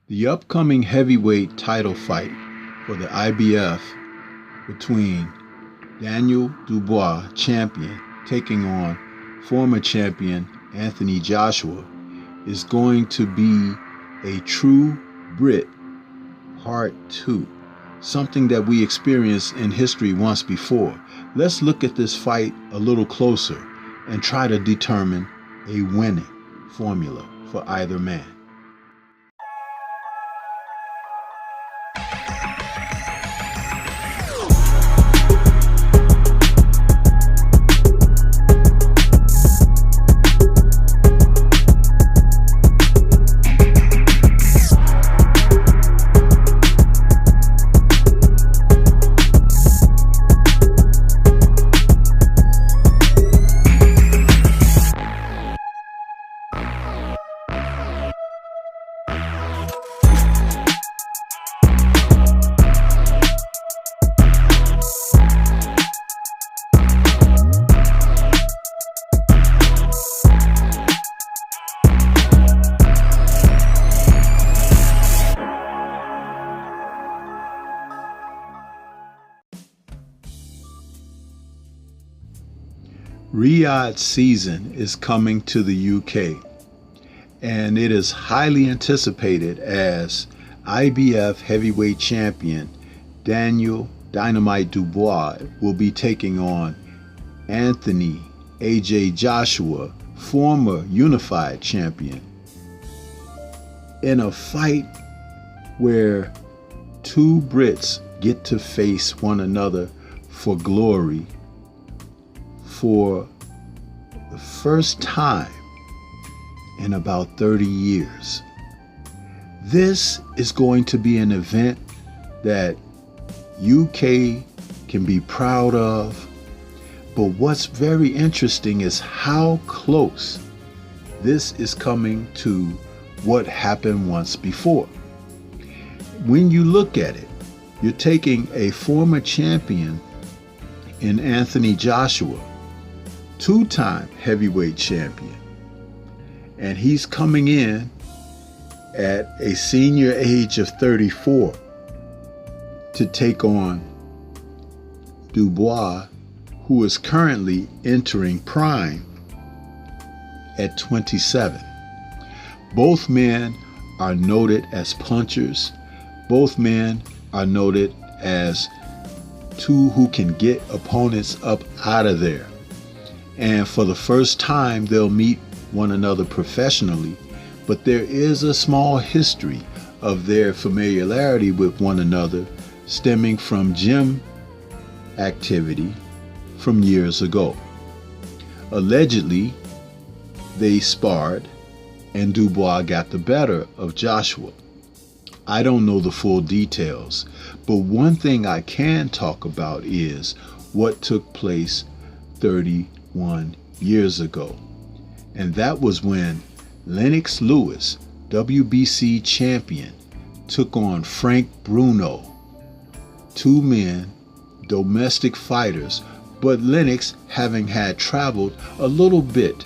The upcoming heavyweight title fight for the IBF between Daniel Dubois, champion, taking on former champion Anthony Joshua, is going to be a true Brit Part 2, something that we experienced in history once before. Let's look at this fight a little closer and try to determine a winning formula for either man. Riyadh season is coming to the UK, and it is highly anticipated as IBF heavyweight champion Daniel Dynamite Dubois will be taking on Anthony AJ Joshua, former unified champion, in a fight where two Brits get to face one another for glory for the first time in about 30 years. This is going to be an event that UK can be proud of, but what's very interesting is how close this is coming to what happened once before. When you look at it, you're taking a former champion in Anthony Joshua, two-time heavyweight champion, and he's coming in at a senior age of 34 to take on Dubois, who is currently entering prime at 27. Both men are noted as punchers. Both men are noted as two who can get opponents up out of there. And for the first time, they'll meet one another professionally, but there is a small history of their familiarity with one another stemming from gym activity from years ago. Allegedly, they sparred and Dubois got the better of Joshua. I don't know the full details, but one thing I can talk about is what took place 31 years ago. And that was when Lennox Lewis, WBC champion, took on Frank Bruno. Two men, domestic fighters, but Lennox having had traveled a little bit,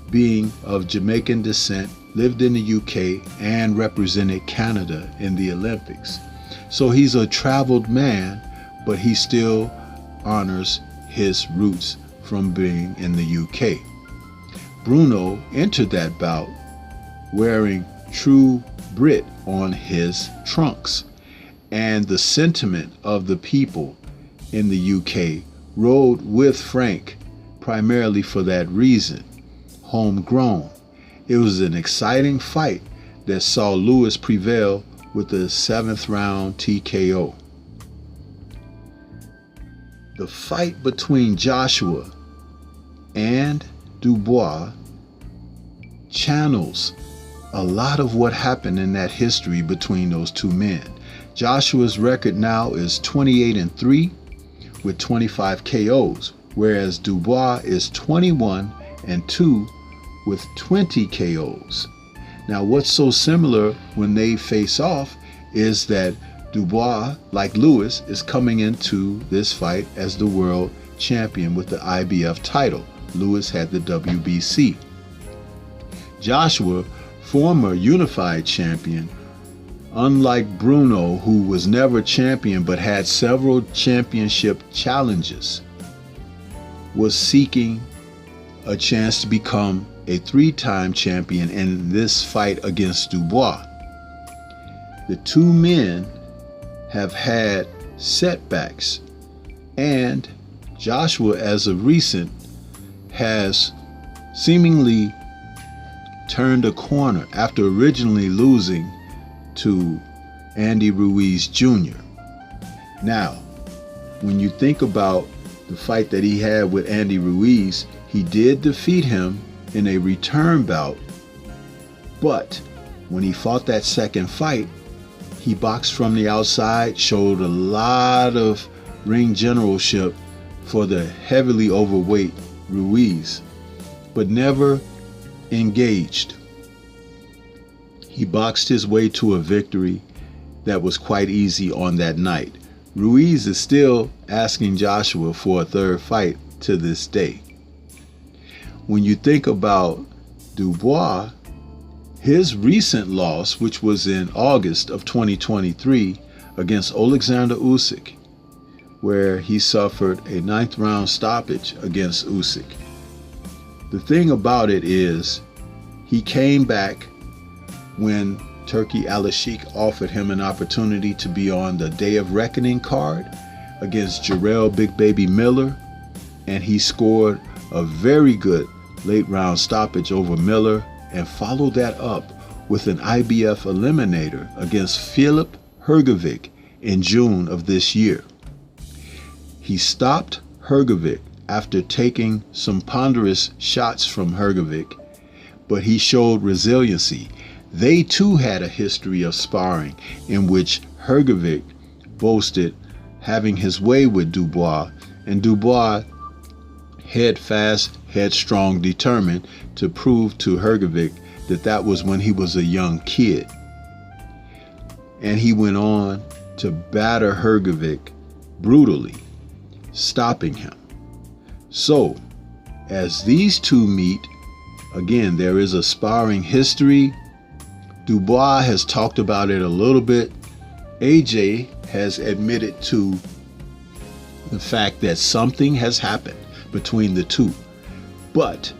being of Jamaican descent, lived in the UK and represented Canada in the Olympics. So he's a traveled man, but he still honors his roots from being in the UK. Bruno entered that bout wearing true Brit on his trunks, and the sentiment of the people in the UK rode with Frank primarily for that reason. Homegrown. It was an exciting fight that saw Lewis prevail with a 7th round TKO. The fight between Joshua and Dubois channels a lot of what happened in that history between those two men. Joshua's record now is 28-3 with 25 KOs, whereas Dubois is 21-2 with 20 KOs. Now, what's so similar when they face off is that Dubois, like Lewis, is coming into this fight as the world champion with the IBF title. Lewis had the WBC. Joshua, former unified champion, unlike Bruno, who was never champion but had several championship challenges, was seeking a chance to become a 3-time champion in this fight against Dubois. The two men have had setbacks, and Joshua, as of recent, has seemingly turned a corner after originally losing to Andy Ruiz Jr. Now, when you think about the fight that he had with Andy Ruiz, he did defeat him in a return bout, but when he fought that second fight, he boxed from the outside, showed a lot of ring generalship for the heavily overweight Ruiz, but never engaged. He boxed his way to a victory that was quite easy on that night. Ruiz is still asking Joshua for a third fight to this day. When you think about Dubois, his recent loss, which was in August of 2023 against Alexander Usyk, where he suffered a 9th round stoppage against Usyk. The thing about it is, he came back when Turki Al-Sheikh offered him an opportunity to be on the Day of Reckoning card against Jarrell Big Baby Miller, and he scored a very good late round stoppage over Miller and followed that up with an IBF eliminator against Filip Hrgovic in June of this year. He stopped Hrgovic after taking some ponderous shots from Hrgovic, but he showed resiliency. They too had a history of sparring in which Hrgovic boasted having his way with Dubois, and Dubois, head fast, headstrong, determined to prove to Hrgovic that that was when he was a young kid. And he went on to batter Hrgovic brutally, stopping him. So, as these two meet, again, there is a sparring history. Dubois has talked about it a little bit. AJ has admitted to the fact that something has happened between the two. But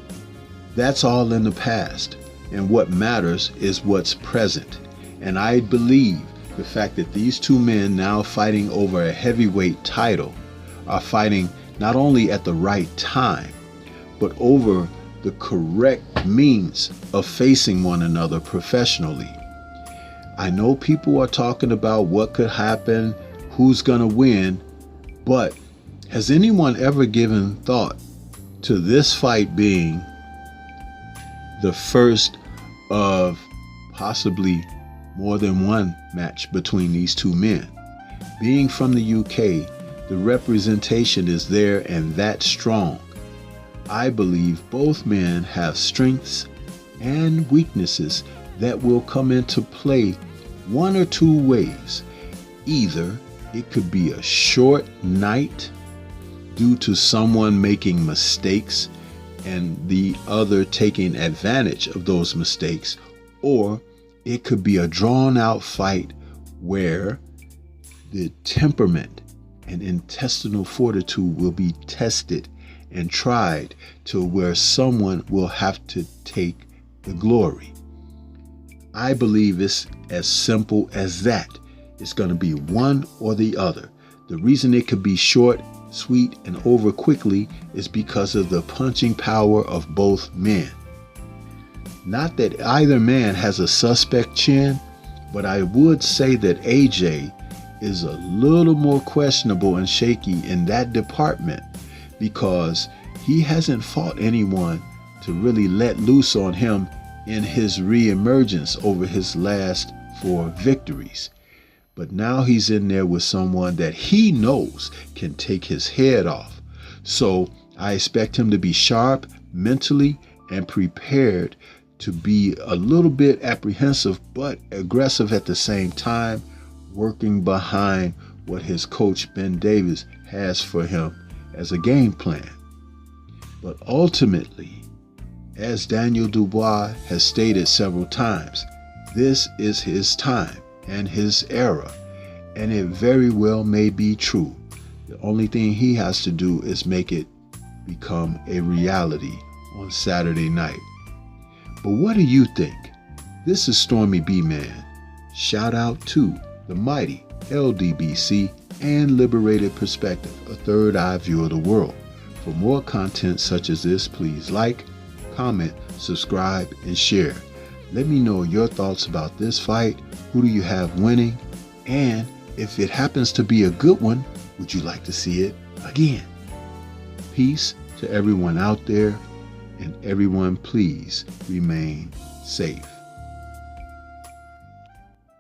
that's all in the past, and what matters is what's present. And I believe the fact that these two men now fighting over a heavyweight title are fighting not only at the right time, but over the correct means of facing one another professionally. I know people are talking about what could happen, who's gonna win, but has anyone ever given thought to this fight being the first of possibly more than one match between these two men? Being from the UK, the representation is there and that strong. I believe both men have strengths and weaknesses that will come into play one or two ways. Either it could be a short night due to someone making mistakes and the other taking advantage of those mistakes, or it could be a drawn out fight where the temperament and intestinal fortitude will be tested and tried to where someone will have to take the glory. I believe it's as simple as that. It's going to be one or the other. The reason it could be short, sweet, and over quickly is because of the punching power of both men. Not that either man has a suspect chin, but I would say that AJ is a little more questionable and shaky in that department because he hasn't fought anyone to really let loose on him in his re-emergence over his last 4 victories. But now he's in there with someone that he knows can take his head off. So I expect him to be sharp mentally and prepared to be a little bit apprehensive but aggressive at the same time, working behind what his coach Ben Davis has for him as a game plan. But ultimately, as Daniel Dubois has stated several times, this is his time, and his era, and it very well may be true. The only thing he has to do is make it become a reality on Saturday night. But what do you think? This is Stormy B Man. Shout out to the mighty LDBC and Liberated Perspective, a third eye view of the world. For more content such as this, please like, comment, subscribe, and share. Let me know your thoughts about this fight. Who do you have winning? And if it happens to be a good one, would you like to see it again? Peace to everyone out there, and everyone please remain safe.